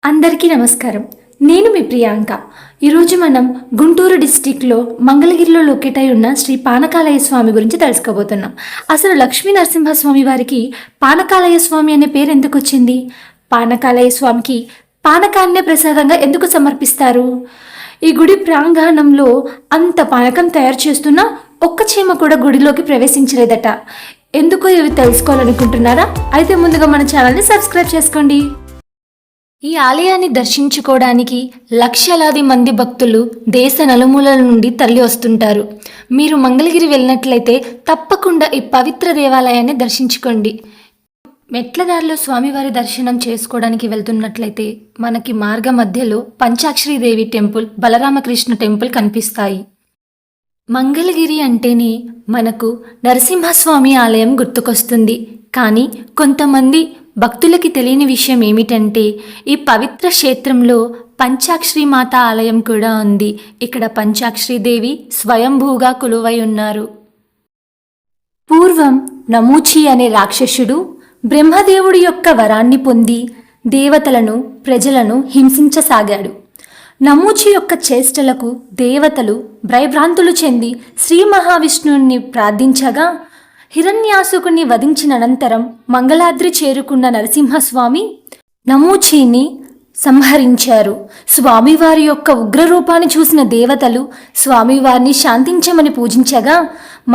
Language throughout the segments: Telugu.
అందరికీ నమస్కారం. నేను మీ ప్రియాంక. ఈరోజు మనం గుంటూరు డిస్టిక్లో మంగళగిరిలో లొకేట్ అయి ఉన్న శ్రీ పానకాలయ స్వామి గురించి తెలుసుకోబోతున్నాం. అసలు లక్ష్మీ నరసింహస్వామి వారికి పానకాలయ స్వామి అనే పేరు ఎందుకు వచ్చింది? పానకాలయ స్వామికి పానకాన్నే ప్రసాదంగా ఎందుకు సమర్పిస్తారు? ఈ గుడి ప్రాంగణంలో అంత పానకం తయారు చేస్తున్నా ఒక్క చీమ కూడా గుడిలోకి ప్రవేశించలేదట. ఎందుకో ఇవి తెలుసుకోవాలనుకుంటున్నారా? అయితే ముందుగా మన ఛానల్ని సబ్స్క్రైబ్ చేసుకోండి. ఈ ఆలయాన్ని దర్శించుకోవడానికి లక్షలాది మంది భక్తులు దేశ నలుమూలల నుండి తరలి వస్తుంటారు. మీరు మంగళగిరి వెళ్ళినట్లయితే తప్పకుండా ఈ పవిత్ర దేవాలయాన్ని దర్శించుకోండి. మెట్లదారిలో స్వామివారి దర్శనం చేసుకోవడానికి వెళ్తున్నట్లయితే మనకి మార్గ మధ్యలో పంచాక్షరీదేవి టెంపుల్, బలరామకృష్ణ టెంపుల్ కనిపిస్తాయి. మంగళగిరి అంటేనే మనకు నరసింహస్వామి ఆలయం గుర్తుకొస్తుంది. కానీ కొంతమంది భక్తులకి తెలియని విషయం ఏమిటంటే ఈ పవిత్ర క్షేత్రంలో పంచాక్షరి మాత ఆలయం కూడా ఉంది. ఇక్కడ పంచాక్షరీదేవి స్వయంభూగా కొలువై ఉన్నారు. పూర్వం నమూచి అనే రాక్షసుడు బ్రహ్మదేవుడి యొక్క వరాన్ని పొంది దేవతలను, ప్రజలను హింసించసాగాడు. నమూచి యొక్క చేష్టలకు దేవతలు భయభ్రాంతులు చెంది శ్రీ మహావిష్ణువుని ప్రార్థించగా హిరణ్యాసుకుని వధించిన అనంతరం మంగళాద్రి చేరుకున్న నరసింహస్వామి నమూచిని సంహరించారు. స్వామివారి యొక్క ఉగ్రరూపాన్ని చూసిన దేవతలు స్వామివారిని శాంతించమని పూజించగా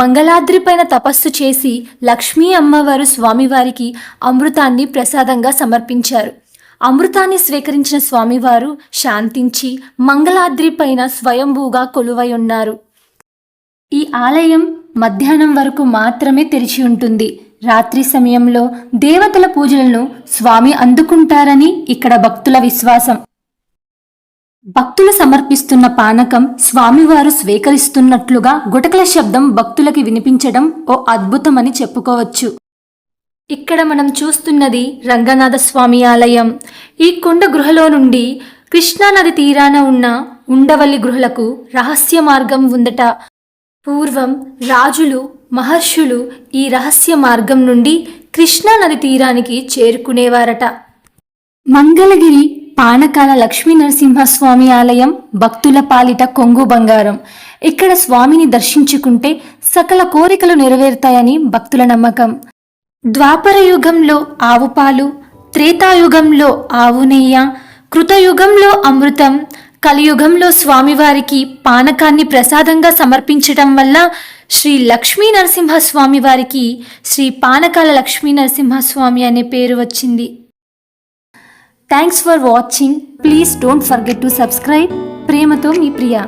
మంగళాద్రి పైన తపస్సు చేసి లక్ష్మీ అమ్మవారు స్వామివారికి అమృతాన్ని ప్రసాదంగా సమర్పించారు. అమృతాన్ని స్వీకరించిన స్వామివారు శాంతించి మంగళాద్రి పైన స్వయంభూగా కొలువై ఉన్నారు. ఈ ఆలయం మధ్యాహ్నం వరకు మాత్రమే తెరిచి ఉంటుంది. రాత్రి సమయంలో దేవతల పూజలను స్వామి అందుకుంటారని ఇక్కడ భక్తుల విశ్వాసం. భక్తులు సమర్పిస్తున్న పానకం స్వామివారు స్వీకరిస్తున్నట్లుగా గుటకల శబ్దం భక్తులకి వినిపించడం ఓ అద్భుతమని చెప్పుకోవచ్చు. ఇక్కడ మనం చూస్తున్నది రంగనాథ స్వామి ఆలయం. ఈ కొండ గృహలో నుండి కృష్ణానది తీరాన ఉన్న ఉండవల్లి గృహలకు రహస్య మార్గం ఉందట. పూర్వం రాజులు, మహర్షులు ఈ రహస్య మార్గం నుండి కృష్ణానది తీరానికి చేరుకునేవారట. మంగళగిరి పానకాల లక్ష్మీ నరసింహస్వామి ఆలయం భక్తుల పాలిట కొంగు బంగారం. ఇక్కడ స్వామిని దర్శించుకుంటే సకల కోరికలు నెరవేరుతాయని భక్తుల నమ్మకం. ద్వాపర యుగంలో ఆవు పాలు, త్రేతాయుగంలో ఆవు నెయ్య, కృతయుగంలో అమృతం, కలియుగంలో స్వామివారికి పానకాన్ని ప్రసాదంగా సమర్పించటం వల్ల శ్రీ లక్ష్మీ నరసింహస్వామి వారికి శ్రీ పానకాల లక్ష్మీ నరసింహస్వామి అనే పేరు వచ్చింది. Thanks for watching. Please don't forget to subscribe. ప్రేమతో మీ ప్రియా.